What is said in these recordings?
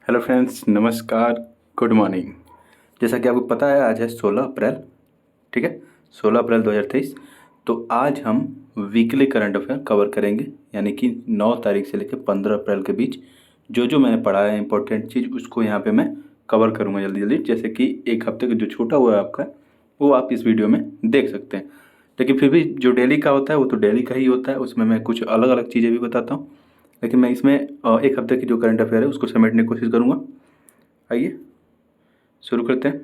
Hello friends, नमस्कार, good morning. जैसा कि आपको पता है आज है 16 अप्रैल। ठीक है, 16 अप्रैल 2023। तो आज हम वीकली करंट अफेयर कवर करेंगे, यानी कि 9 तारीख से लेकर 15 अप्रैल के बीच जो जो मैंने पढ़ा है इंपॉर्टेंट चीज़ उसको यहाँ पे मैं कवर करूँगा जल्दी जल्दी। जैसे कि एक हफ्ते का जो छूटा हुआ है आपका, वो आप इस वीडियो में देख सकते हैं। लेकिन फिर भी जो डेली का होता है वो तो डेली का ही होता है, उसमें मैं कुछ अलग अलग चीज़ें भी बताता हूँ। लेकिन मैं इसमें एक हफ्ते की जो करंट अफेयर है उसको समेटने की कोशिश करूँगा। आइए शुरू करते हैं।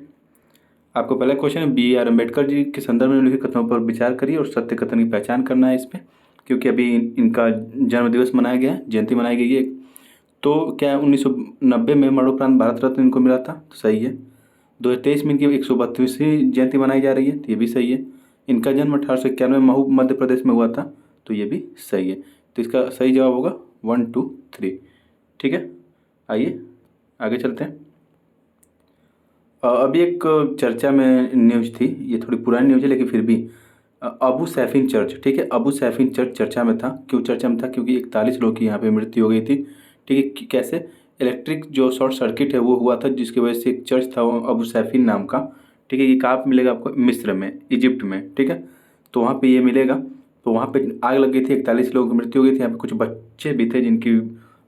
आपको पहला क्वेश्चन है, बी आर अम्बेडकर जी के संदर्भ में निम्नलिखित कथनों पर विचार करिए और सत्य कथन की पहचान करना है इस पे। क्योंकि अभी इनका जन्म दिवस मनाया गया है, जयंती मनाई गई है। तो क्या 1990 में मरणोपरांत भारत रत्न इनको मिला था? तो सही है। 2023 में इनकी 132वीं जयंती मनाई जा रही है, तो ये भी सही है। इनका जन्म 1891 में महू मध्य प्रदेश में हुआ था, तो ये भी सही है। तो इसका सही जवाब होगा 1 2 3। ठीक है, आइए आगे चलते हैं। अभी एक चर्चा में न्यूज़ थी, ये थोड़ी पुरानी न्यूज़ है लेकिन फिर भी अबू सैफिन चर्च। ठीक है, अबू सैफिन चर्च चर्चा में था। क्यों चर्चा में था? क्योंकि 41 लोगों की यहाँ पे मृत्यु हो गई थी। ठीक है, कैसे? इलेक्ट्रिक जो शॉर्ट सर्किट है वो हुआ था, जिसकी वजह से एक चर्च था अबू सैफिन नाम का। ठीक है, ये कहाँ पे मिलेगा आपको? मिस्र में, इजिप्ट में। ठीक है, तो वहाँ पे ये मिलेगा। तो वहाँ पे आग लग गई थी, 41 लोगों की मृत्यु हो गई थी। यहाँ पे कुछ बच्चे भी थे जिनकी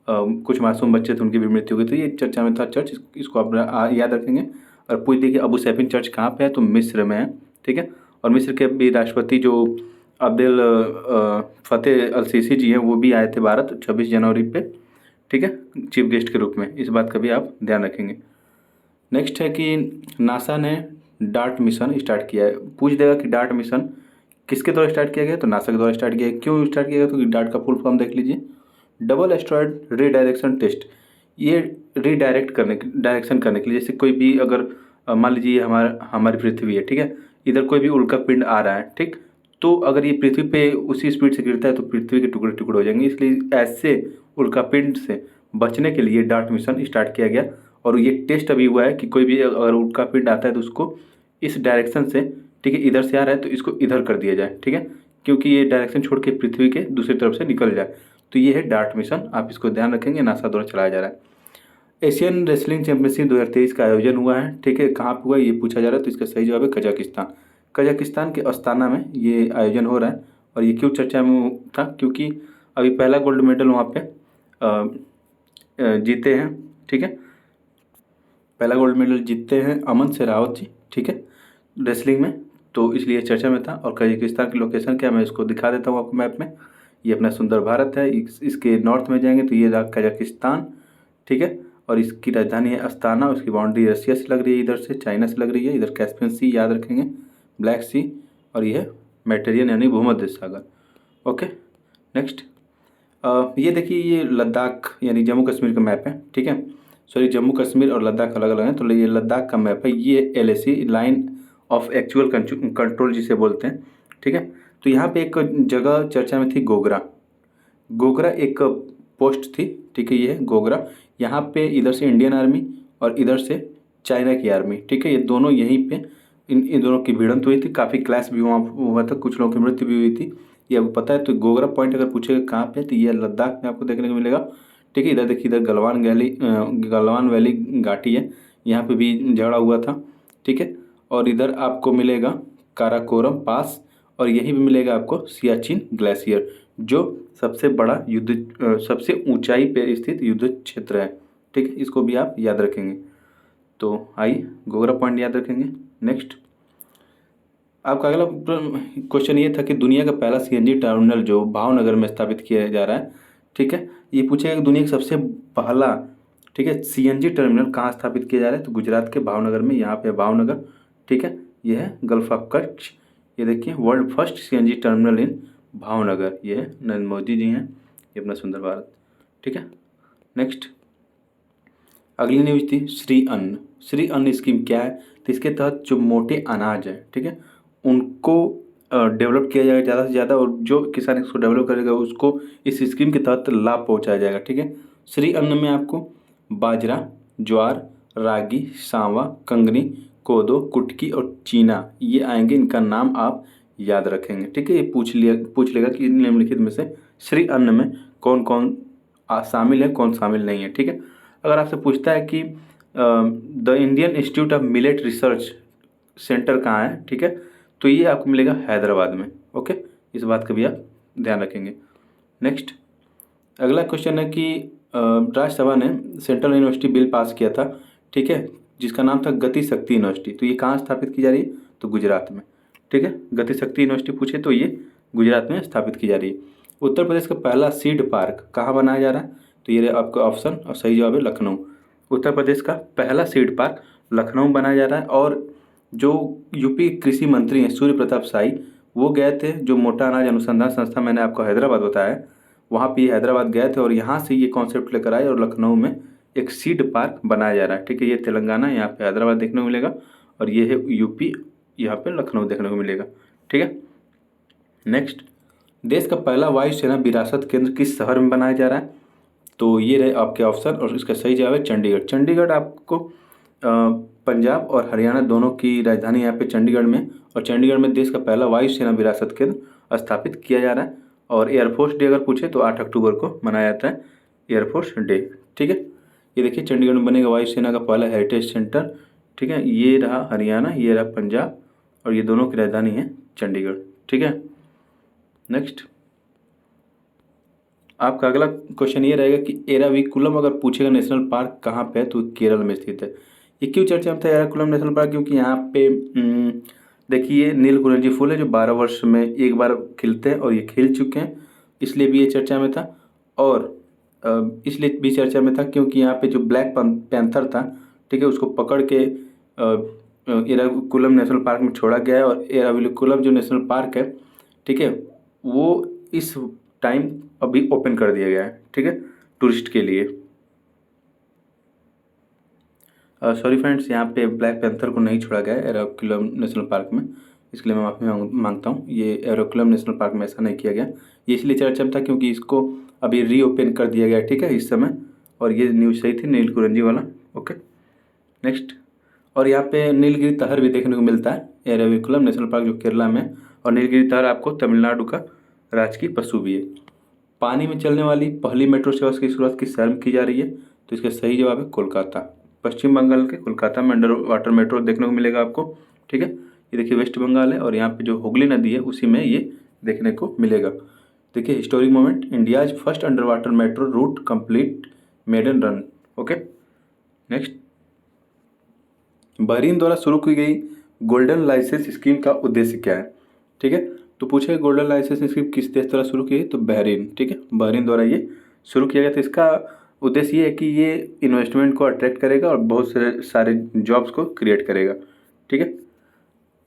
कुछ मासूम बच्चे थे, उनकी भी मृत्यु हो गई थी। ये चर्चा में था चर्च, इसको आप याद रखेंगे। और पूछ देखिए अबू सैफिन चर्च कहाँ पे है? तो मिस्र में है। ठीक है, और मिस्र के भी राष्ट्रपति जो अब्देल फतेह अल सीसी जी हैं, वो भी आए थे भारत 26 जनवरी पे। ठीक है, चीफ गेस्ट के रूप में। इस बात का भी आप ध्यान रखेंगे। नेक्स्ट है कि नासा ने डार्ट मिशन स्टार्ट किया है। पूछ देगा कि डार्ट मिशन किसके द्वारा स्टार्ट किया गया? तो नासा के द्वारा स्टार्ट किया गया। क्यों स्टार्ट किया गया? तो डार्ट का फुल फॉर्म देख लीजिए, डबल एस्ट्रॉयड रीडायरेक्शन टेस्ट। ये रीडायरेक्ट करने डायरेक्शन करने के लिए, जैसे कोई भी अगर मान लीजिए हमारी पृथ्वी है। ठीक है, इधर कोई भी उल्का पिंड आ रहा है। ठीक, तो अगर ये पृथ्वी पे उसी स्पीड से गिरता है तो पृथ्वी के टुकड़े टुकड़े हो जाएंगे। इसलिए ऐसे उल्का पिंड से बचने के लिए डार्ट मिशन स्टार्ट किया गया। और ये टेस्ट अभी हुआ है कि कोई भी अगर उल्का पिंड आता है तो उसको इस डायरेक्शन से, ठीक है, इधर से आ रहा है तो इसको इधर कर दिया जाए। ठीक है, क्योंकि ये डायरेक्शन छोड़ के पृथ्वी के दूसरी तरफ से निकल जाए। तो ये है डार्ट मिशन, आप इसको ध्यान रखेंगे, नासा द्वारा चलाया जा रहा है। एशियन रेसलिंग चैंपियनशिप 2023 का आयोजन हुआ है। ठीक है, कहाँ पे हुआ ये पूछा जा रहा है, तो इसका सही जवाब है कजाकिस्तान। कजाकिस्तान के अस्ताना में ये आयोजन हो रहा है। और ये क्यों चर्चा में था? क्योंकि अभी पहला गोल्ड मेडल वहाँ पे जीते हैं। ठीक है, पहला गोल्ड मेडल जीतते हैं अमन शेरावत जी। ठीक है, रेसलिंग में, तो इसलिए चर्चा में था। और कजाकिस्तान की लोकेशन क्या, मैं इसको दिखा देता हूँ आपको मैप में। ये अपना सुंदर भारत है, इसके नॉर्थ में जाएंगे तो ये रहा कजाकिस्तान। ठीक है, और इसकी राजधानी है अस्ताना। उसकी बाउंड्री रसिया से लग रही है, इधर से चाइना से लग रही है, इधर कैस्पियन सी याद रखेंगे, ब्लैक सी, और ये है मेडिटेरियन यानी भूमध्य सागर। Okay, next. ये देखिए, ये लद्दाख यानी जम्मू कश्मीर का मैप है। ठीक है, सॉरी, जम्मू कश्मीर और लद्दाख अलग अलग हैं, तो ये लद्दाख का मैप है। ये LAC line of actual control जिसे बोलते हैं। ठीक है, तो यहाँ पे एक जगह चर्चा में थी, गोगरा। गोगरा एक पोस्ट थी। ठीक है, ये है गोगरा। यहाँ पे इधर से इंडियन आर्मी और इधर से चाइना की आर्मी। ठीक है, ये दोनों यहीं पे इन दोनों की भिड़ंत हुई थी, काफ़ी क्लैश भी वहाँ हुआ था, कुछ लोगों की मृत्यु भी हुई थी। ये आपको पता है। तो गोगरा पॉइंट अगर पूछेगा कहाँ पे, तो ये लद्दाख में आपको देखने को मिलेगा। ठीक है, इधर देखिए, इधर गलवान वैली घाटी है, यहाँ पे भी झगड़ा हुआ था। ठीक है, और इधर आपको मिलेगा काराकोरम पास, और यहीं भी मिलेगा आपको सियाचिन ग्लेशियर, जो सबसे बड़ा सबसे ऊंचाई पे स्थित युद्ध क्षेत्र है। ठीक है, इसको भी आप याद रखेंगे। तो आइए गोगरा पॉइंट याद रखेंगे। नेक्स्ट, आपका अगला क्वेश्चन ये था कि दुनिया का पहला CNG टर्मिनल जो भावनगर में स्थापित किया जा रहा है। ठीक है, ये पूछेगा कि दुनिया का सबसे पहला, ठीक है, CNG टर्मिनल कहाँ स्थापित किया जा रहा है? तो गुजरात के भावनगर में, यहाँ पे भावनगर। ठीक है, ये है गल्फ ऑफ कच्छ। ये देखिए, world first CNG terminal in Bhavnagar. ये है नरेंद्र मोदी जी हैं, ये अपना सुंदर भारत। ठीक है, नेक्स्ट। अगली न्यूज थी श्री अन्न। श्री अन्न स्कीम क्या है? तो इसके तहत जो मोटे अनाज है, ठीक है, उनको डेवलप किया जाएगा ज़्यादा से ज़्यादा, और जो किसान इसको डेवलप करेगा उसको इस स्कीम के तहत लाभ पहुंचाया जाएगा। ठीक है, श्री अन्न में आपको बाजरा, ज्वार, रागी, सांवा, कंगनी, कोदो, कुटकी और चीना ये आएंगे। इनका नाम आप याद रखेंगे। ठीक है, ये पूछ लेगा कि निम्नलिखित में से श्री अन्न में कौन कौन शामिल है, कौन शामिल नहीं है। ठीक है, अगर आपसे पूछता है कि the Indian institute of millet research centre कहाँ है, ठीक है, तो ये आपको मिलेगा हैदराबाद में। ओके, इस बात का भी आप ध्यान रखेंगे। नेक्स्ट अगला क्वेश्चन है कि राज्यसभा ने सेंट्रल यूनिवर्सिटी बिल पास किया था, ठीक है, जिसका नाम था गति शक्ति यूनिवर्सिटी। तो ये कहाँ स्थापित की जा रही है, तो गुजरात में, ठीक है। गति शक्ति यूनिवर्सिटी पूछे तो ये गुजरात में स्थापित की जा रही है। उत्तर प्रदेश का पहला सीड पार्क कहाँ बनाया जा रहा है, तो ये आपका ऑप्शन और सही जवाब है लखनऊ। उत्तर प्रदेश का पहला सीड पार्क लखनऊ बनाया जा रहा है। और जो यूपी कृषि मंत्री हैं सूर्य प्रताप शाही, वो गए थे जो मोटा अनाज अनुसंधान संस्था मैंने आपको हैदराबाद बताया, वहाँ पे हैदराबाद गए थे और यहाँ से ये कॉन्सेप्ट लेकर आए और लखनऊ में एक सीड पार्क बनाया जा रहा है, ठीक है। ये तेलंगाना, यहाँ पे हैदराबाद देखने को मिलेगा, और ये है यूपी, यहाँ पे लखनऊ देखने को मिलेगा, ठीक है। नेक्स्ट, देश का पहला वायुसेना विरासत केंद्र किस शहर में बनाया जा रहा है, तो ये रहे आपके ऑप्शन, और इसका सही जवाब है चंडीगढ़। चंडीगढ़ आपको पंजाब और हरियाणा दोनों की राजधानी यहाँ पे चंडीगढ़ में, और चंडीगढ़ में देश का पहला वायुसेना विरासत केंद्र स्थापित किया जा रहा है। और एयरफोर्स डे अगर पूछे तो 8 अक्टूबर को मनाया जाता है एयरफोर्स डे, ठीक है। ये देखिए चंडीगढ़ में बनेगा वायुसेना का पहला हेरिटेज सेंटर, ठीक है। ये रहा हरियाणा, ये रहा पंजाब, और ये दोनों की राजधानी है चंडीगढ़, ठीक है। नेक्स्ट आपका अगला क्वेश्चन ये रहेगा कि एराविकुलम अगर पूछेगा नेशनल पार्क कहाँ पे है, तो केरल में स्थित है। ये क्यों चर्चा में था एराविकुलम नेशनल पार्क, क्योंकि यहाँ पे देखिए नीलकुरिंजी फूल है जो 12 वर्ष में एक बार खिलते हैं और ये खिल चुके हैं, इसलिए भी ये चर्चा में था। और इसलिए भी चर्चा में था क्योंकि यहाँ पे जो ब्लैक पैंथर था, ठीक है, उसको पकड़ के एराविकुलम नेशनल पार्क में छोड़ा गया है। और एराविकुलम जो नेशनल पार्क है, ठीक है, वो इस टाइम अभी ओपन कर दिया गया है, ठीक है, टूरिस्ट के लिए। सॉरी फ्रेंड्स, यहाँ पे ब्लैक पैंथर को नहीं छोड़ा गया है एराविकुलम नेशनल पार्क में, इसके लिए मैं माफ़ी मांगता हूँ। ये एराविकुलम नेशनल पार्क में ऐसा नहीं किया गया, ये इसलिए चर्चा में था क्योंकि इसको अभी रीओपन कर दिया गया है, ठीक है, इस समय। और ये न्यूज़ सही थी, नीलकुरिंजी वाला। ओके, नेक्स्ट, और यहाँ पे नीलगिरी तहर भी देखने को मिलता है एराविकुलम नेशनल पार्क जो केरला में, और नीलगिरी तहर आपको तमिलनाडु का राजकीय पशु भी है। पानी में चलने वाली पहली मेट्रो सेवा की शुरुआत किस शहर में की जा रही है, तो इसका सही जवाब है कोलकाता। पश्चिम बंगाल के कोलकाता में अंडर वाटर मेट्रो देखने को मिलेगा आपको, ठीक है। ये देखिए वेस्ट बंगाल है, और यहाँ पे जो हुगली नदी है उसी में ये देखने को मिलेगा। देखिए historic moment, India's first under water metro route complete maiden run. Okay, next, Bahrain द्वारा शुरू की गई गोल्डन लाइसेंस स्कीम का उद्देश्य क्या है, ठीक है। तो पूछे गोल्डन लाइसेंस स्कीम किस देश द्वारा शुरू की है, तो बहरीन, ठीक है, बहरीन द्वारा ये शुरू किया गया। तो इसका उद्देश्य ये है कि ये इन्वेस्टमेंट को अट्रैक्ट करेगा और बहुत सारे जॉब्स को क्रिएट करेगा, ठीक है।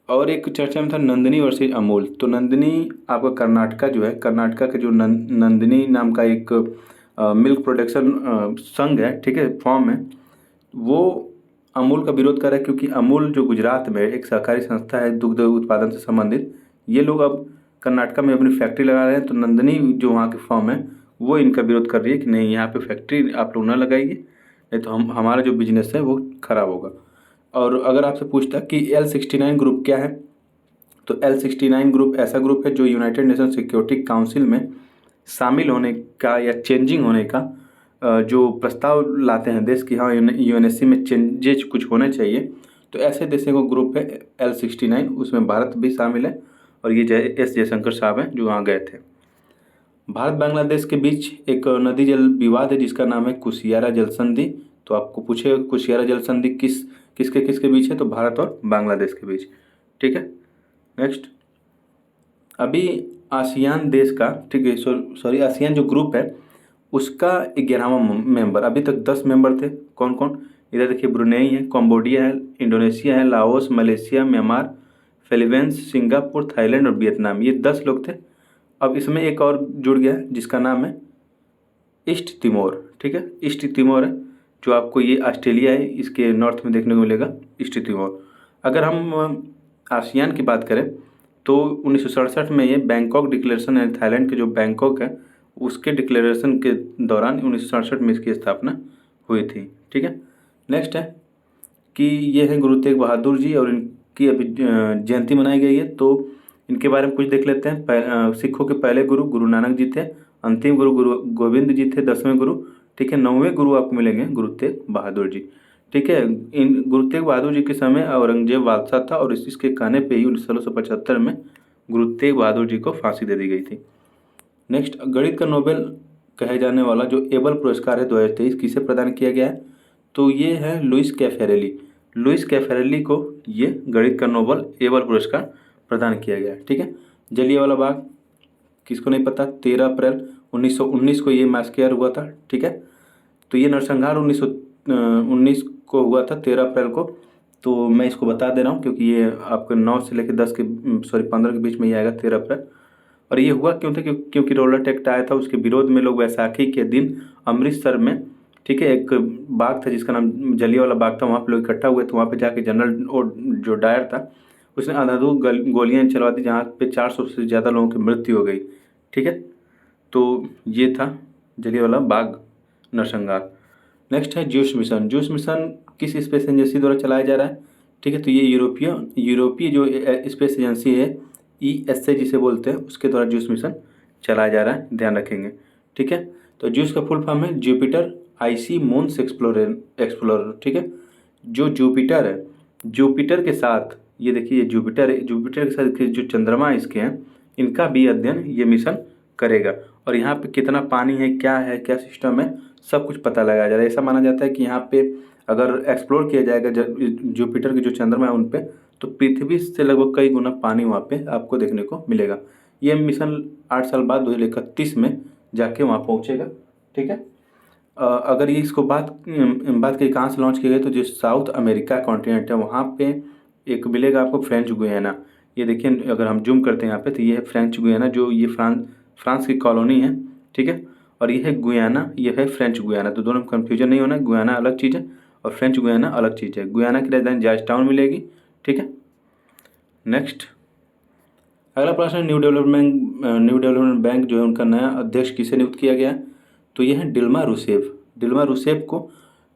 और एक चर्चा में था नंदिनी वर्सेज अमूल। तो नंदिनी आपका कर्नाटका जो है, कर्नाटका का जो नंदिनी नाम का एक मिल्क प्रोडक्शन संघ है, ठीक है, फॉर्म है, वो अमूल का विरोध कर रहा है क्योंकि अमूल जो गुजरात में एक सहकारी संस्था है दुग्ध उत्पादन से संबंधित, ये लोग अब कर्नाटका में अपनी फैक्ट्री लगा रहे हैं। तो नंदिनी जो वहाँ की फॉर्म है वो इनका विरोध कर रही है कि नहीं, यहाँ पे फैक्ट्री आप लोग ना लगाइए, नहीं तो हमारा जो बिजनेस है वो ख़राब होगा। और अगर आपसे पूछता कि L69 ग्रुप क्या है, तो L69 ग्रुप ऐसा ग्रुप है जो यूनाइटेड नेशन सिक्योरिटी काउंसिल में शामिल होने का या चेंजिंग होने का जो प्रस्ताव लाते हैं देश की, हाँ UNSC में चेंजेज कुछ होने चाहिए, तो ऐसे देशों को ग्रुप है L69, उसमें भारत भी शामिल है। और ये एस जयशंकर साहब हैं जो वहाँ गए थे। भारत बांग्लादेश के बीच एक नदी जल विवाद है जिसका नाम है कुशियारा जल संधि। तो आपको पूछे कुशियारा जल संधि किसके बीच है, तो भारत और बांग्लादेश के बीच, ठीक है। नेक्स्ट, अभी आसियान देश का, ठीक है, सॉरी आसियान जो ग्रुप है उसका 11वां मेंबर, अभी तक 10 मेंबर थे। कौन कौन, इधर देखिए ब्रुनेई है, कम्बोडिया है, इंडोनेशिया है, Laos, Malaysia, Myanmar, Philippines, Singapore, Thailand और वियतनाम, ये 10 लोग थे। अब इसमें एक और जुड़ गया है जिसका नाम है ईस्ट तिमोर, ठीक है, ईस्ट तिमोर है जो आपको ये ऑस्ट्रेलिया है इसके नॉर्थ में देखने को मिलेगा ईस्ट तिमोर। अगर हम आसियान की बात करें तो 1967 में ये बैंकॉक डिक्लेरेशन है, थाईलैंड के जो बैंकॉक है उसके डिक्लेरेशन के दौरान 1967 में इसकी स्थापना हुई थी, ठीक है। नेक्स्ट है कि ये है गुरु तेग बहादुर जी और इनकी अभी जयंती मनाई गई है, तो इनके बारे में कुछ देख लेते हैं। सिखों के पहले गुरु गुरु नानक जी थे, अंतिम गुरु गुरु गोविंद जी थे, 10वें गुरु, ठीक है। 9वें गुरु आपको मिलेंगे गुरु तेग बहादुर जी, ठीक है। इन गुरु तेग बहादुर जी के समय औरंगजेब बादशाह था और इसके कहने पे ही 1675 में गुरु तेग बहादुर जी को फांसी दे दी गई थी। नेक्स्ट, गणित का नोबेल कहे जाने वाला जो एबल पुरस्कार है 2023 किसे प्रदान किया गया है? तो ये है लुइस कैफेरेली। लुइस कैफेरेली को ये गणित का नोबेल एबल पुरस्कार प्रदान किया गया है, ठीक है। जलियांवाला बाग किसको नहीं पता, 13 अप्रैल 1919 को ये मैसेकर हुआ था, ठीक है। तो ये नरसंहार 1919 को हुआ था 13 अप्रैल को। तो मैं इसको बता दे रहा हूँ क्योंकि ये आपके 9 से लेकर 10 के 15 के बीच में ही आएगा 13 अप्रैल। और ये हुआ क्यों था? क्योंकि रौलट एक्ट आया था, उसके विरोध में लोग वैसाखी के दिन अमृतसर में, ठीक है, एक बाग था जिसका नाम जलियांवाला बाग था, वहाँ पे लोग इकट्ठा हुए थे। वहाँ पे जाके जनरल और जो डायर था उसने अंधाधुंध गोलियाँ चलवा दी जहाँ पे 400 से ज़्यादा लोगों की मृत्यु हो गई, ठीक है। तो ये था जलियांवाला बाग नरसंहार। नेक्स्ट है ज्यूस मिशन। ज्यूस मिशन किस स्पेस एजेंसी द्वारा चलाया जा रहा है? ठीक है, तो ये यूरोपीय जो स्पेस एजेंसी है ESA जिसे बोलते हैं, उसके द्वारा ज्यूस मिशन चलाया जा रहा है, ध्यान रखेंगे, ठीक है। तो ज्यूस का फुल फॉर्म है जुपिटर आईसी मून्स एक्सप्लोरर, ठीक है। जो जुपिटर है, जुपिटर के साथ ये देखिए ये जुपिटर है, जुपिटर के साथ जो चंद्रमा इसके हैं इनका भी अध्ययन ये मिशन करेगा। और यहाँ पे कितना पानी है, क्या सिस्टम है, सब कुछ पता लगाया जा रहा है। ऐसा माना जाता है कि यहाँ पे अगर एक्सप्लोर किया जाएगा जुपिटर के जो चंद्रमा है उन पे, तो पृथ्वी से लगभग कई गुना पानी वहाँ पे आपको देखने को मिलेगा। ये मिशन 8 साल बाद 2031 में जाके वहाँ पहुँचेगा, ठीक है। अगर ये इसको बात की कहाँ से लॉन्च किया गया, तो जो साउथ अमेरिका कॉन्टिनेंट है वहाँ पे एक मिलेगा आपको फ्रेंच गुयाना। ये देखिए अगर हम जूम करते हैं यहाँ पे तो ये है फ्रेंच गुयाना, जो ये फ्रांस की कॉलोनी है, ठीक है। और ये है गुयाना, ये है फ्रेंच गुयाना। तो दोनों में कन्फ्यूजन नहीं होना, गुयाना अलग चीज़ है और फ्रेंच गुयाना अलग चीज़ है। गुयाना की राजधानी जॉर्ज टाउन मिलेगी, ठीक है। नेक्स्ट, अगला प्रश्न, न्यू डेवलपमेंट बैंक जो है उनका नया अध्यक्ष किसे नियुक्त किया गया है? तो ये है डिल्मा रूसेफ। डिल्मा रूसेफ को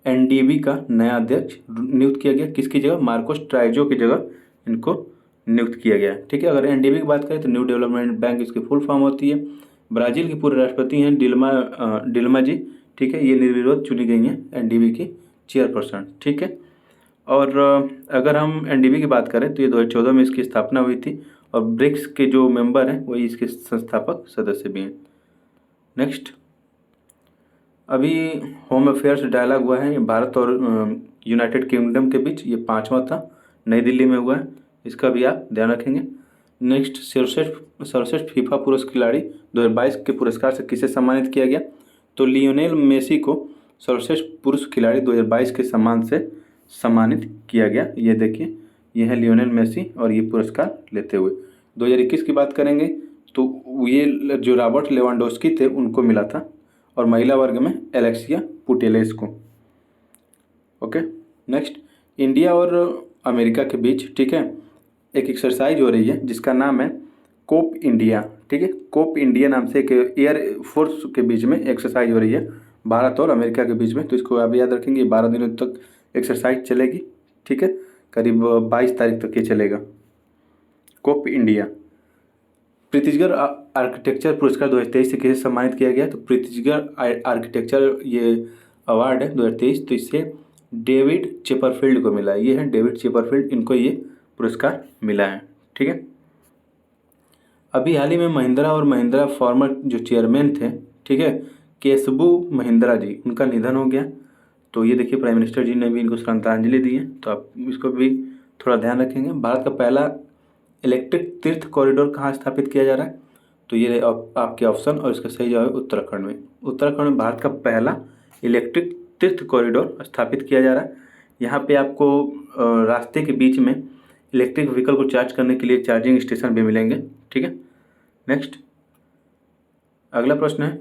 NDB का नया अध्यक्ष नियुक्त किया गया। किसकी जगह? मार्कोस ट्राइजो की जगह इनको नियुक्त किया गया, ठीक है। अगर NDB की बात करें तो न्यू डेवलपमेंट बैंक इसकी फुल फॉर्म होती है। ब्राज़ील की पूर्व राष्ट्रपति हैं डिल्मा जी, ठीक है। ये निर्विरोध चुनी गई हैं NDB की चेयरपर्सन, ठीक है। और अगर हम NDB की बात करें तो ये 2014 में इसकी स्थापना हुई थी और ब्रिक्स के जो मेंबर हैं वही इसके संस्थापक सदस्य भी हैं। नेक्स्ट, अभी होम अफेयर्स डायलॉग हुआ है, ये भारत और यूनाइटेड किंगडम के बीच, ये 5वां था, नई दिल्ली में हुआ है, इसका भी आप ध्यान रखेंगे। नेक्स्ट, सर्वश्रेष्ठ फीफा पुरुष खिलाड़ी 2022 के पुरस्कार से किसे सम्मानित किया गया? तो लियोनेल मेसी को सर्वश्रेष्ठ पुरुष खिलाड़ी 2022 के सम्मान से सम्मानित किया गया। ये देखिए ये है लियोनेल मेसी और ये पुरस्कार लेते हुए। 2021 की बात करेंगे तो ये जो रॉबर्ट लेवांडोस्की थे उनको मिला था और महिला वर्ग में एलेक्सिया पुटेलेस को। ओके। नेक्स्ट, इंडिया और अमेरिका के बीच, ठीक है, एक एक्सरसाइज हो रही है जिसका नाम है कोप इंडिया, ठीक है। कोप इंडिया नाम से एक एयर फोर्स के बीच में एक्सरसाइज हो रही है भारत और अमेरिका के बीच में। तो इसको आप याद रखेंगे, 12 दिनों तक एक्सरसाइज चलेगी, ठीक है। करीब 22 तारीख तक ये चलेगा। Cope India. प्रीतिजगर आर्किटेक्चर पुरस्कार 2023 से किसे सम्मानित किया गया? तो प्रीतिजगर आर्किटेक्चर ये अवार्ड है 2023, तो इससे डेविड चेपरफील्ड को मिला है। ये है डेविड चेपरफील्ड, इनको ये पुरस्कार मिला है, ठीक है। अभी हाल ही में महिंद्रा और महिंद्रा फॉर्मर जो चेयरमैन थे, ठीक है, केशबू महिंद्रा जी, उनका निधन हो गया। तो ये देखिए प्राइम मिनिस्टर जी ने भी इनको श्रद्धांजलि दी है, तो आप इसको भी थोड़ा ध्यान रखेंगे। भारत का पहला इलेक्ट्रिक तीर्थ कॉरिडोर कहाँ स्थापित किया जा रहा है? तो ये आपके ऑप्शन और इसका सही जवाब है उत्तराखंड में। उत्तराखंड में भारत का पहला इलेक्ट्रिक तीर्थ कॉरिडोर स्थापित किया जा रहा है। यहाँ पे आपको रास्ते के बीच में इलेक्ट्रिक व्हीकल को चार्ज करने के लिए चार्जिंग स्टेशन भी मिलेंगे, ठीक है। नेक्स्ट, अगला प्रश्न है,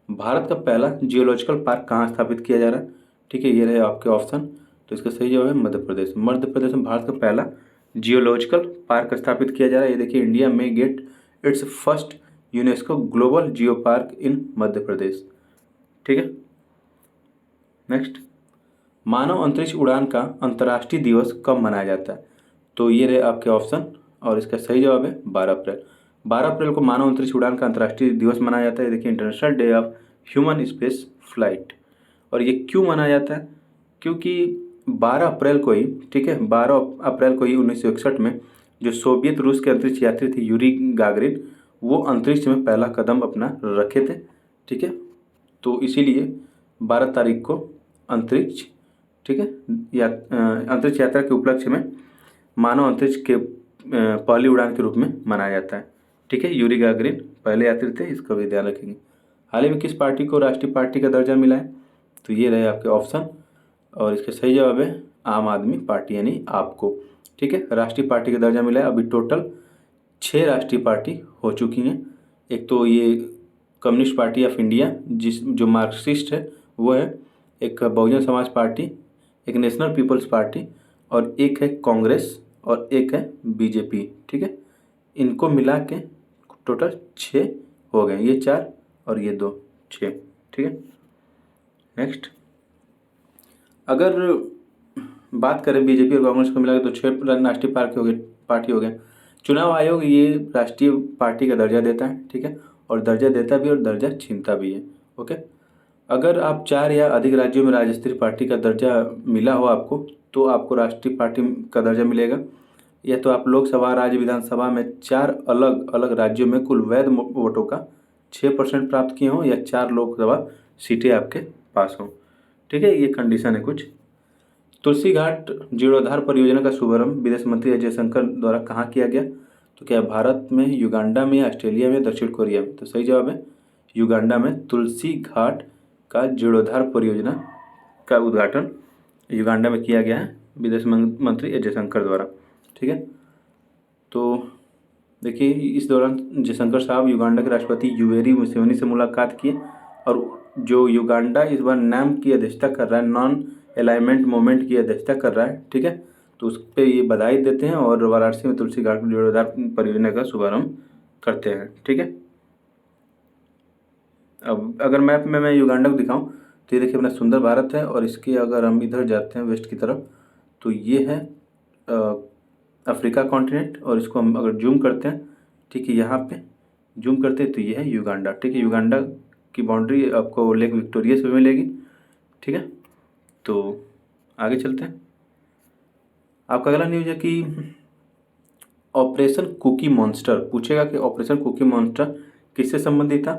भारत का पहला जियोलॉजिकल पार्क कहाँ स्थापित किया जा रहा है? ठीक है, ये रहे आपके ऑप्शन। तो इसका सही जवाब है मध्य प्रदेश। मध्य प्रदेश में भारत का पहला जियोलॉजिकल पार्क स्थापित किया जा रहा है। ये देखिए, इंडिया में get its first UNESCO global geo park in Madhya Pradesh, ठीक है। नेक्स्ट, मानव अंतरिक्ष उड़ान का अंतर्राष्ट्रीय दिवस कब मनाया जाता है? तो ये रहे आपके ऑप्शन और इसका सही जवाब है 12 अप्रैल। 12 अप्रैल को मानव अंतरिक्ष उड़ान का अंतर्राष्ट्रीय दिवस मनाया जाता है। देखिए, international day of human space flight. और ये क्यों मनाया जाता है? क्योंकि 12 अप्रैल को ही, ठीक है, 12 अप्रैल को ही 1961 में जो सोवियत रूस के अंतरिक्ष यात्री थे यूरी गागरिन, वो अंतरिक्ष में पहला कदम अपना रखे थे, ठीक है। तो इसीलिए 12 तारीख को अंतरिक्ष, ठीक है, अंतरिक्ष यात्रा के उपलक्ष्य में मानव अंतरिक्ष के पहली उड़ान के रूप में मनाया जाता है, ठीक है। यूरी गागरिन पहले यात्री थे, इसका भी ध्यान रखेंगे। हाल ही में किस पार्टी को राष्ट्रीय पार्टी का दर्जा मिला है? तो ये रहे आपके ऑप्शन, और इसका सही जवाब है आम आदमी पार्टी, यानी आपको, ठीक है, राष्ट्रीय पार्टी का दर्जा मिला है। अभी टोटल 6 राष्ट्रीय पार्टी हो चुकी हैं। एक तो ये कम्युनिस्ट पार्टी ऑफ इंडिया जो मार्क्सिस्ट है वो है, एक बहुजन समाज पार्टी, एक नेशनल पीपल्स पार्टी, और एक है कांग्रेस, और एक है बीजेपी, ठीक है। इनको मिला के टोटल 6 हो गए, ये 4 और ये 2, 6, ठीक है। नेक्स्ट, अगर बात करें बीजेपी और कांग्रेस को मिला के तो 6 राष्ट्रीय पार्टी हो गए। चुनाव आयोग ये राष्ट्रीय पार्टी का दर्जा देता है, ठीक है, और दर्जा देता भी और दर्जा छीनता भी है, ओके। अगर आप 4 या अधिक राज्यों में राज्य स्तरीय पार्टी का दर्जा मिला हो आपको, तो आपको राष्ट्रीय पार्टी का दर्जा मिलेगा। या तो आप लोकसभा, राज्य विधानसभा में 4 अलग अलग राज्यों में कुल वैध वोटों का 6% प्राप्त किए हों, या 4 लोकसभा सीटें आपके पास हों, ठीक है। ये कंडीशन है कुछ। तुलसी घाट जीर्णोद्धार परियोजना का शुभारंभ विदेश मंत्री एस जयशंकर द्वारा कहाँ किया गया? तो क्या भारत में, युगांडा में, ऑस्ट्रेलिया में, दक्षिण कोरिया में? तो सही जवाब है युगांडा में। तुलसी घाट का जीर्णोद्धार परियोजना का उद्घाटन युगांडा में किया गया है विदेश मंत्री एस जयशंकर द्वारा, ठीक है। तो देखिए, इस दौरान जयशंकर साहब युगांडा के राष्ट्रपति यूवेरी मुसेवेनी से मुलाकात किए, और जो युगांडा इस बार नाम की अध्यक्षता कर रहा है, नॉन अलाइनमेंट मूवमेंट की अध्यक्षता कर रहा है, ठीक है, तो उस पर ये बधाई देते हैं और वाराणसी में तुलसी घाट जीर्णोद्धार परियोजना का शुभारंभ करते हैं, ठीक है। अब अगर मैप में मैं युगांडा को दिखाऊं तो ये देखिए अपना सुंदर भारत है, और इसके अगर हम इधर जाते हैं वेस्ट की तरफ तो ये है अफ्रीका कॉन्टिनेंट, और इसको हम अगर जूम करते हैं, ठीक है, यहाँ पे जूम करते हैं तो ये है युगांडा, ठीक है। युगांडा की बाउंड्री आपको लेक विक्टोरिया से मिलेगी, ठीक है। तो आगे चलते हैं। आपका अगला न्यूज़ है कि ऑपरेशन कुकी मॉन्स्टर, पूछेगा कि ऑपरेशन कुकी मॉन्स्टर किससे संबंधित था?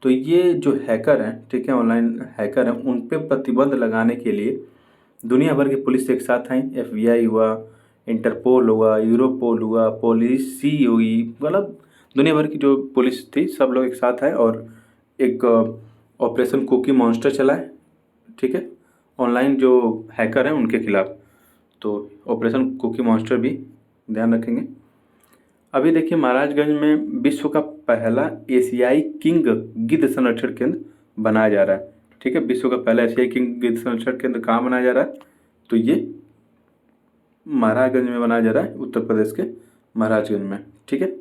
तो ये जो हैकर हैं, ठीक है, ऑनलाइन हैकर हैं, उन पे प्रतिबंध लगाने के लिए दुनिया भर की पुलिस एक साथ आई। FBI हुआ, इंटरपोल हुआ, यूरोपोल हुआ, पॉलिसी हुई, मतलब दुनिया भर की जो पुलिस थी सब लोग एक साथ आए और एक ऑपरेशन कुकी मॉन्स्टर चलाए, ठीक है, ऑनलाइन जो हैकर हैं उनके खिलाफ। तो ऑपरेशन कुकी मॉन्स्टर भी ध्यान रखेंगे। अभी देखिए महाराजगंज में विश्व का पहला एशियाई किंग गिद्ध संरक्षण केंद्र बनाया जा रहा है, ठीक है। विश्व का पहला एशियाई किंग गिद्ध संरक्षण केंद्र कहाँ बनाया जा रहा है? तो ये महाराजगंज में बनाया जा रहा है, उत्तर प्रदेश के महाराजगंज में, ठीक है।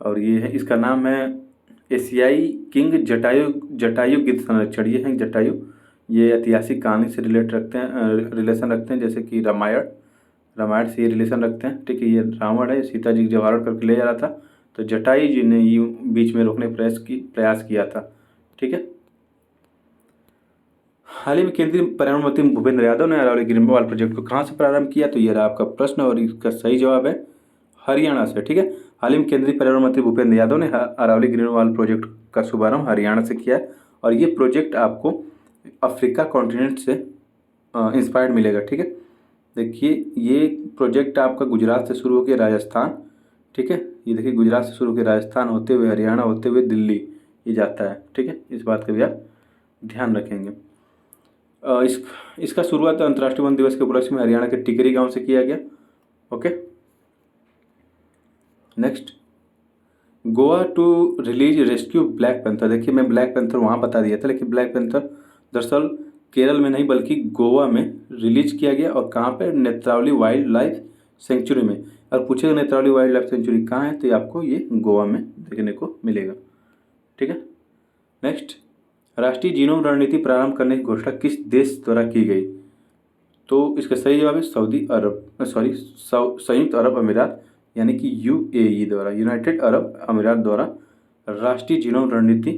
और ये है, इसका नाम है एशियाई किंग जटायु गिद्ध संरक्षण। ये है जटायु, ये ऐतिहासिक कहानी से रिलेशन रखते हैं, जैसे कि रामायण से ये रिलेशन रखते हैं, ठीक है। ये रावण है, सीता जी जब हरण करके ले जा रहा था तो जटायु जी ने ये बीच में रोकने का प्रयास किया था, ठीक है। हाल ही में केंद्रीय पर्यावरण मंत्री भूपेंद्र यादव ने अरावली ग्रीनवॉल प्रोजेक्ट को कहाँ से प्रारंभ किया? तो ये रहा आपका प्रश्न, और इसका सही जवाब है हरियाणा से, ठीक है। हाल ही में केंद्रीय पर्यावरण मंत्री भूपेंद्र यादव ने अरावली ग्रीनवॉल प्रोजेक्ट का शुभारंभ हरियाणा से किया है, और ये प्रोजेक्ट आपको अफ्रीका कॉन्टिनेंट से इंस्पायर्ड मिलेगा, ठीक है। देखिए ये प्रोजेक्ट आपका गुजरात से शुरू होकर राजस्थान, ठीक है, ये देखिए गुजरात से शुरू होकर राजस्थान होते हुए हरियाणा होते हुए दिल्ली ये जाता है, ठीक है। इस बात का भी आप ध्यान रखेंगे। इसका शुरुआत अंतर्राष्ट्रीय वन दिवस के उपलक्ष्य में हरियाणा के टिकरी गांव से किया गया, okay. Next, Goa to release rescue black panther. देखिए मैं ब्लैक पैंथर वहाँ बता दिया था, लेकिन ब्लैक पैंथर दरअसल केरल में नहीं बल्कि गोवा में रिलीज किया गया, और कहाँ पे? नेत्रावली वाइल्ड लाइफ सेंचुरी में। और पूछेगा नेत्रावली वाइल्ड लाइफ सेंचुरी कहाँ है, तो आपको ये गोवा में देखने को मिलेगा, ठीक है। नेक्स्ट, राष्ट्रीय जीनोम रणनीति प्रारंभ करने की घोषणा किस देश द्वारा की गई? तो इसका सही जवाब है संयुक्त अरब अमीरात, यानी कि UAE द्वारा, यूनाइटेड अरब अमीरात द्वारा राष्ट्रीय जीनोम रणनीति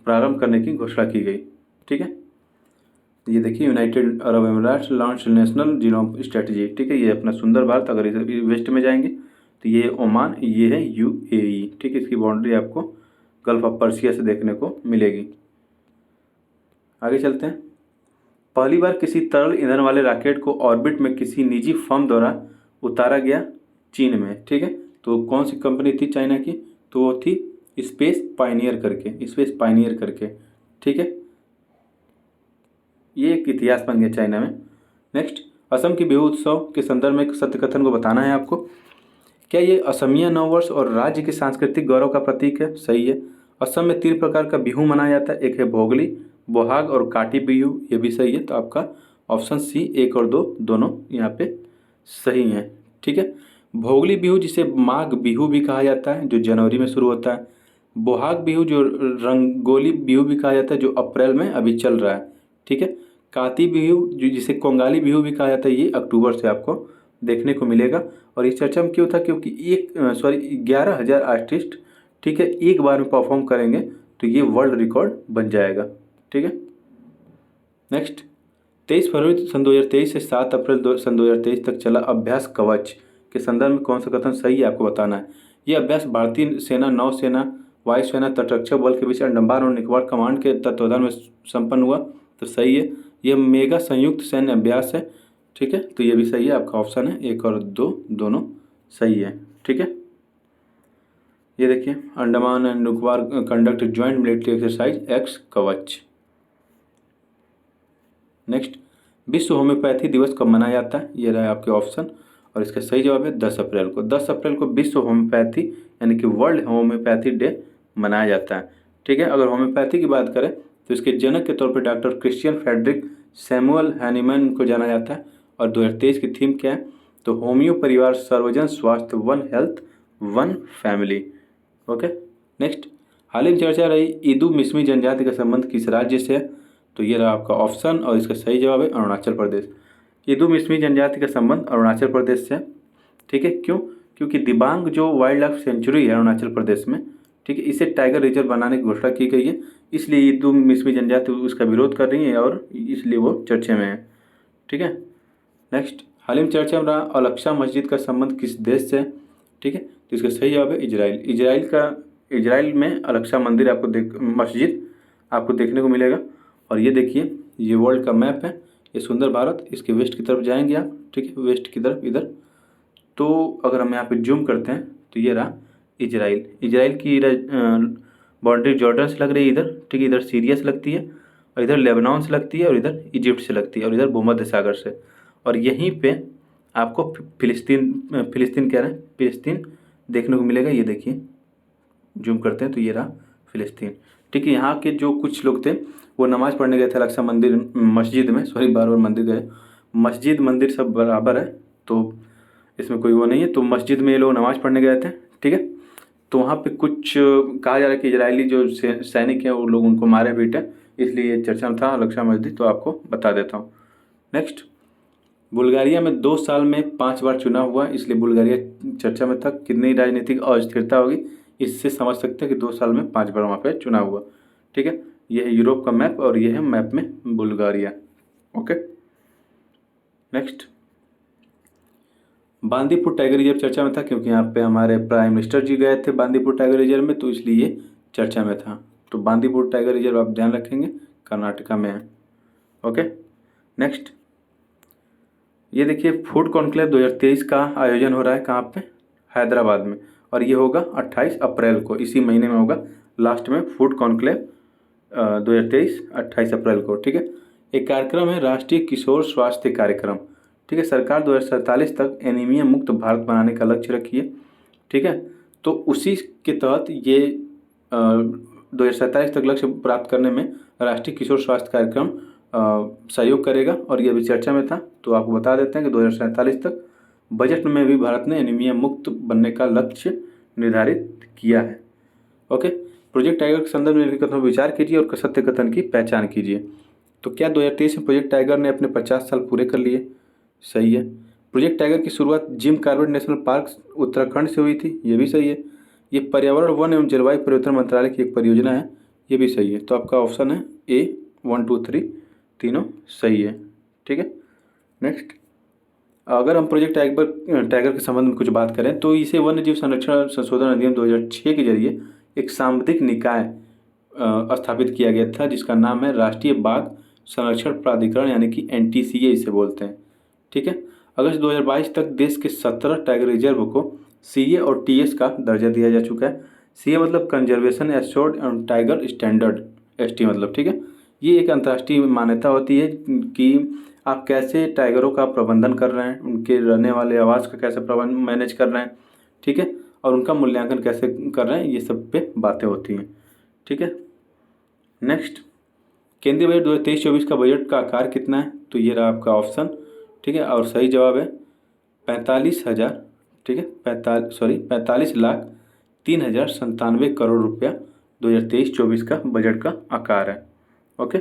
प्रारंभ करने की घोषणा की गई। ठीक है, ये देखिए United Arab Emirates launch national genome strategy. ठीक है, ये अपना सुंदर भारत। अगर इस वेस्ट में जाएंगे तो ये ओमान, ये है यूएई। ठीक है, इसकी बाउंड्री आपको गल्फ ऑफ पर्सिया से देखने को मिलेगी। आगे चलते हैं। पहली बार किसी तरल ईंधन वाले रॉकेट को ऑर्बिट में किसी निजी फर्म द्वारा उतारा गया चीन में। ठीक है, तो कौन सी कंपनी थी चाइना की? तो वो थी स्पेस पायनियर करके। ठीक है, ये एक इतिहास बन गया चाइना में। नेक्स्ट, असम की बिहू उत्सव के संदर्भ में एक सत्य कथन को बताना है आपको। क्या ये असमिया नववर्ष और राज्य के सांस्कृतिक गौरव का प्रतीक है? सही है। असम में 3 प्रकार का बिहू मनाया जाता है। एक है भोगली, बोहाग और काटी बिहू। ये भी सही है। तो आपका ऑप्शन सी 1 और 2 दोनों यहाँ पे सही हैं। ठीक है, भोगली बिहू जिसे माघ बिहू भी कहा जाता है, जो जनवरी में शुरू होता है। बोहाग बिहू जो रंगोली बिहू भी कहा जाता है, जो अप्रैल में अभी चल रहा है। ठीक है, काती बिहू जो जिसे कोंगाली बिहू भी कहा जाता है, ये अक्टूबर से आपको देखने को मिलेगा। और इस चर्चा में क्यों था? क्योंकि 11,000 आर्टिस्ट, ठीक है, एक बार में परफॉर्म करेंगे तो ये वर्ल्ड रिकॉर्ड बन जाएगा। ठीक है, नेक्स्ट, 23 फरवरी सन 2023 से 7 अप्रैल सन 2023 तक चला अभ्यास कवच के संदर्भ में कौन सा कथन सही है आपको बताना है। ये अभ्यास भारतीय सेना, नौसेना, वायुसेना, तटरक्षक बल के बीच अंडमान और निकोबार कमांड के तत्वाधान में संपन्न हुआ। तो सही है, यह मेगा संयुक्त सैन्य अभ्यास है। ठीक है, तो ये भी सही है। आपका ऑप्शन है 1 और 2 दोनों सही है। ठीक है, ये देखिए, Andaman and Nicobar conduct joint military exercise x कवच। नेक्स्ट, विश्व होम्योपैथी दिवस कब मनाया जाता है? ये रहा आपके ऑप्शन, और इसका सही जवाब है 10 अप्रैल को। 10 अप्रैल को विश्व होम्योपैथी यानी कि वर्ल्ड होम्योपैथी डे मनाया जाता है। ठीक है, अगर होम्योपैथी की बात करें तो इसके जनक के तौर पर doctor Christian Friedrich Samuel Hahnemann को जाना जाता है। और 2023 की थीम क्या है? तो होम्यो परिवार, सर्वजन स्वास्थ्य, one health, one family. Okay, next, हाल ही में चर्चा रही इदू मिश्मी जनजाति का संबंध किस राज्य से है? तो ये रहा आपका ऑप्शन, और इसका सही जवाब है अरुणाचल प्रदेश। इदू मिश्मी जनजाति का संबंध अरुणाचल प्रदेश से है। ठीक है, क्यों? क्योंकि दिबांग जो वाइल्ड लाइफ सेंचुरी है अरुणाचल प्रदेश में, ठीक है, इसे टाइगर रिजर्व बनाने की घोषणा की गई है। इसलिए इदू मिश्मी जनजाति उसका विरोध कर रही है और इसलिए वो चर्चे में है। ठीक है, नेक्स्ट, हाल ही में चर्चा में रहा अल-अक्सा मस्जिद का संबंध किस देश से है? ठीक है, तो इसका सही जवाब है इजराइल। इजराइल में अल-अक्सा मंदिर मस्जिद आपको देखने को मिलेगा। और ये देखिए, ये वर्ल्ड का मैप है, ये सुंदर भारत। इसके वेस्ट की तरफ जाएंगे आप, ठीक है, वेस्ट की तरफ इधर। तो अगर हम यहाँ पे जूम करते हैं तो ये रहा इजराइल की बाउंड्री जॉर्डन से लग रही है इधर, ठीक है, इधर सीरिया से लगती है, और इधर लेबनान से लगती है, और इधर इजिप्ट से लगती है, और इधर भूमध्य सागर से। और यहीं पे आपको फिलिस्तीन देखने को मिलेगा। ये देखिए, जूम करते हैं तो ये रहा फिलिस्तीन। ठीक है, यहाँ के जो कुछ लोग थे वो नमाज़ पढ़ने गए थे अल-अक्सा मस्जिद में, सॉरी बार बार मंदिर गए, मस्जिद मंदिर सब बराबर है, तो इसमें कोई वो नहीं है। तो मस्जिद में ये लोग नमाज़ पढ़ने गए थे। ठीक है, तो वहाँ पे कुछ कहा जा रहा है कि इजरायली जो सैनिक हैं वो लोग उनको मारे पीटे, इसलिए चर्चा में था अल-अक्सा मस्जिद। तो आपको बता देता हूँ। नेक्स्ट, बुल्गारिया में 2 साल में 5 बार चुनाव हुआ, इसलिए बुल्गारिया चर्चा में था। कितनी राजनीतिक अस्थिरता होगी इससे समझ सकते हैं कि 2 साल में 5 बार वहाँ पे चुनाव हुआ। ठीक है, ये है यूरोप का मैप, और ये है मैप में Bulgaria. Okay, next, Bandipur tiger reserve चर्चा में था क्योंकि यहाँ पे हमारे प्राइम मिनिस्टर जी गए थे बांदीपुर टाइगर रिजर्व में, तो इसलिए ये चर्चा में था। तो बांदीपुर टाइगर रिजर्व आप ध्यान रखेंगे, कर्नाटका में है। ओके, नेक्स्ट, ये देखिए, फूड कॉन्क्लेव 2023 का आयोजन हो रहा है कहाँ पे? हैदराबाद में, और ये होगा 28 अप्रैल को, इसी महीने में होगा लास्ट में फूड कॉन्क्लेव 2023 28 अप्रैल को। ठीक है, एक कार्यक्रम है राष्ट्रीय किशोर स्वास्थ्य कार्यक्रम। ठीक है, सरकार 2047 तक एनीमिया मुक्त भारत बनाने का लक्ष्य रखी है। ठीक है, तो उसी के तहत ये 2047 तक लक्ष्य प्राप्त करने में राष्ट्रीय किशोर स्वास्थ्य कार्यक्रम सहयोग करेगा, और ये भी चर्चा में था। तो आपको बता देते हैं कि 2047 तक बजट में भी भारत ने एनीमिया मुक्त बनने का लक्ष्य निर्धारित किया है। ओके, प्रोजेक्ट टाइगर के संदर्भ में कथनों पर विचार कीजिए और सत्य कथन की पहचान कीजिए। तो क्या 2023 में प्रोजेक्ट टाइगर ने अपने 50 साल पूरे कर लिए? सही है। प्रोजेक्ट टाइगर की शुरुआत Jim Corbett national park Uttarakhand से हुई थी, ये भी सही है। ये पर्यावरण, वन एवं जलवायु परिवर्तन मंत्रालय की एक परियोजना है, ये भी सही है। तो आपका ऑप्शन है ए, 1 2 3 तीनों सही है। ठीक है। नेक्स्ट, अगर हम प्रोजेक्ट टाइगर के संबंध में कुछ बात करें तो इसे वन्य जीव संरक्षण संशोधन अधिनियम 2006 के जरिए एक सांविधिक निकाय स्थापित किया गया था, जिसका नाम है राष्ट्रीय बाघ संरक्षण प्राधिकरण, यानी कि NTCA इसे बोलते हैं। ठीक है। अगस्त 2022 तक देश के 17 टाइगर रिजर्व को CA और TS का दर्जा दिया जा चुका है। CA मतलब conservation assured and tiger standard, ST मतलब। ठीक है। ये एक अंतर्राष्ट्रीय मान्यता होती है कि आप कैसे टाइगरों का प्रबंधन कर रहे हैं, उनके रहने वाले आवास का कैसे प्रबंध मैनेज कर रहे हैं। ठीक है। और उनका मूल्यांकन कैसे कर रहे हैं, ये सब पे बातें होती हैं। ठीक है। नेक्स्ट, केंद्रीय बजट 2023-24 का बजट का आकार कितना है? तो ये रहा आपका ऑप्शन। ठीक है। और सही जवाब है 45,000, ठीक है, 45,03,97 रुपया 2023-24 का बजट का आकार है। ओके।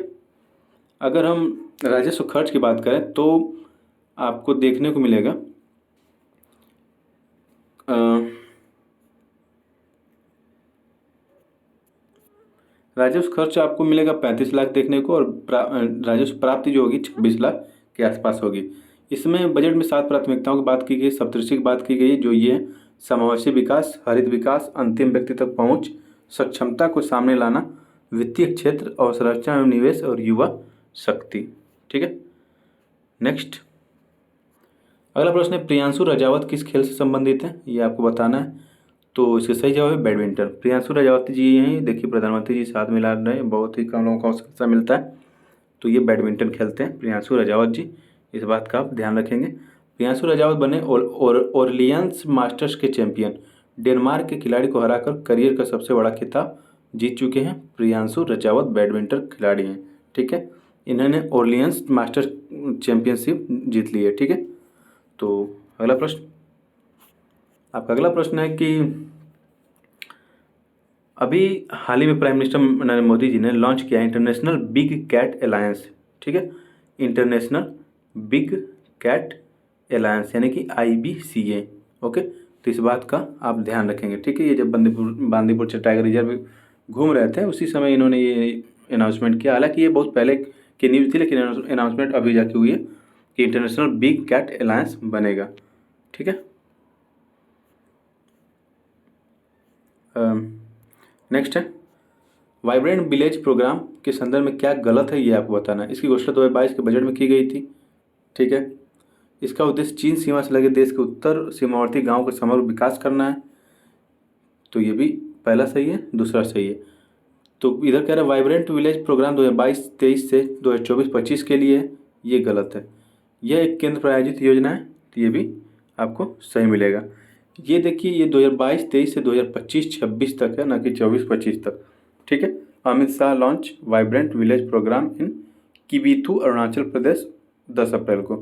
अगर हम राजस्व खर्च की बात करें तो आपको देखने को मिलेगा राजस्व खर्च आपको मिलेगा 35 लाख देखने को, और राजस्व प्राप्ति जो होगी 26 लाख के आसपास होगी। इसमें बजट में 7 प्राथमिकताओं की बात की गई, सप्तऋषि की बात की गई, जो ये समावेशी विकास, हरित विकास, अंतिम व्यक्ति तक पहुंच, सक्षमता को सामने लाना, वित्तीय क्षेत्र, अवसंरचना एवं निवेश, और युवा शक्ति। ठीक है। नेक्स्ट, अगला प्रश्न है प्रियांशु रजावत किस खेल से संबंधित है, ये आपको बताना है। तो इसका सही जवाब है बैडमिंटन। प्रियांशु रजावत जी यहीं देखिए प्रधानमंत्री जी साथ मिला रहे हैं, बहुत ही कम लोगों को अवसर मिलता है। तो ये बैडमिंटन खेलते हैं प्रियांशु रजावत जी, इस बात का आप ध्यान रखेंगे। प्रियांशु रजावत बने ओरलियंस मास्टर्स के चैंपियन। डेनमार्क के खिलाड़ी को हराकर करियर का सबसे बड़ा खिताब जीत चुके हैं प्रियांशु रजावत, बैडमिंटन खिलाड़ी हैं। ठीक है। इन्होंने ओरलियंस मास्टर्स चैंपियनशिप जीत ली है। ठीक है। तो अगला प्रश्न, आपका अगला प्रश्न है कि अभी हाल ही में प्राइम मिनिस्टर नरेंद्र मोदी जी ने लॉन्च किया इंटरनेशनल बिग कैट अलायंस। ठीक है। इंटरनेशनल बिग कैट अलायंस यानी कि IBCA। ओके। तो इस बात का आप ध्यान रखेंगे। ठीक है। ये जब बांदीपुर से टाइगर रिजर्व घूम रहे थे उसी समय इन्होंने ये अनाउंसमेंट किया। हालांकि ये बहुत पहले की न्यूज़ थी, लेकिन अनाउंसमेंट अभी जाके हुई है कि इंटरनेशनल बिग कैट अलायंस बनेगा। ठीक है। नेक्स्ट है वाइब्रेंट विलेज प्रोग्राम के संदर्भ में क्या गलत है, ये आपको बताना है। इसकी घोषणा 2022 के बजट में की गई थी। ठीक है। इसका उद्देश्य चीन सीमा से लगे देश के उत्तर सीमावर्ती गांव का समग्र विकास करना है। तो ये भी पहला सही है, दूसरा सही है। तो इधर कह रहा है वाइब्रेंट विलेज प्रोग्राम 2022-23 से 2024-25 के लिए है, ये गलत है। यह एक केंद्र प्रायोजित योजना है, तो ये भी आपको सही मिलेगा। ये देखिए ये 2022-23 से 2025-26 तक है, ना कि 24-25 तक। ठीक है। Amit Shah launch vibrant village programme in Kibithu Arunachal Pradesh 10 April को।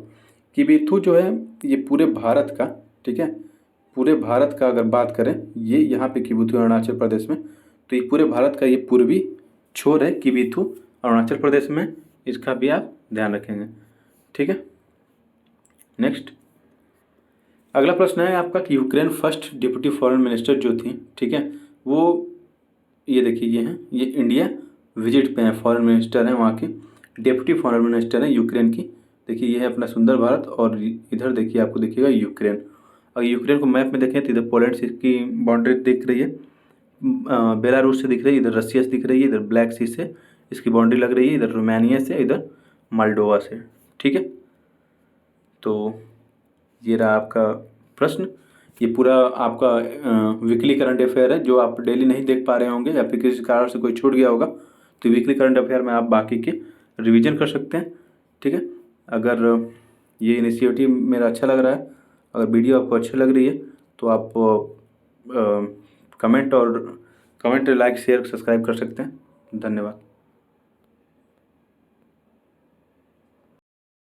किबीथू जो है ये पूरे भारत का, ठीक है, पूरे भारत का अगर बात करें, ये यहाँ पे किबीथू अरुणाचल प्रदेश में, तो ये पूरे भारत का ये पूर्वी छोर है किबीथू अरुणाचल प्रदेश में, इसका भी आप ध्यान रखेंगे। ठीक है। नेक्स्ट, अगला प्रश्न है आपका कि Ukraine first deputy foreign minister जो थी, ठीक है, वो ये देखिए ये हैं, ये इंडिया विजिट पे हैं, फॉरेन मिनिस्टर हैं वहाँ की, डिप्टी फॉरेन मिनिस्टर हैं यूक्रेन की। देखिए ये है अपना सुंदर भारत, और इधर देखिए आपको दिखेगा यूक्रेन। अगर यूक्रेन को मैप में देखें तो इधर पोलैंड से इसकी बाउंड्री दिख रही है, बेलारूस से दिख रही है, इधर रसिया से दिख रही है, इधर ब्लैक सी से इसकी बाउंड्री लग रही है, इधर रोमानिया से, इधर माल्डोवा से। ठीक है। तो ये रहा आपका प्रश्न। ये पूरा आपका वीकली करंट अफेयर है, जो आप डेली नहीं देख पा रहे होंगे या फिर किसी कारण से कोई छूट गया होगा, तो वीकली करंट अफेयर में आप बाकी के रिवीजन कर सकते हैं। ठीक है। अगर ये इनिशिएटिव मेरा अच्छा लग रहा है, अगर वीडियो आपको अच्छी लग रही है, तो आप कमेंट, लाइक, शेयर, सब्सक्राइब कर सकते हैं। धन्यवाद।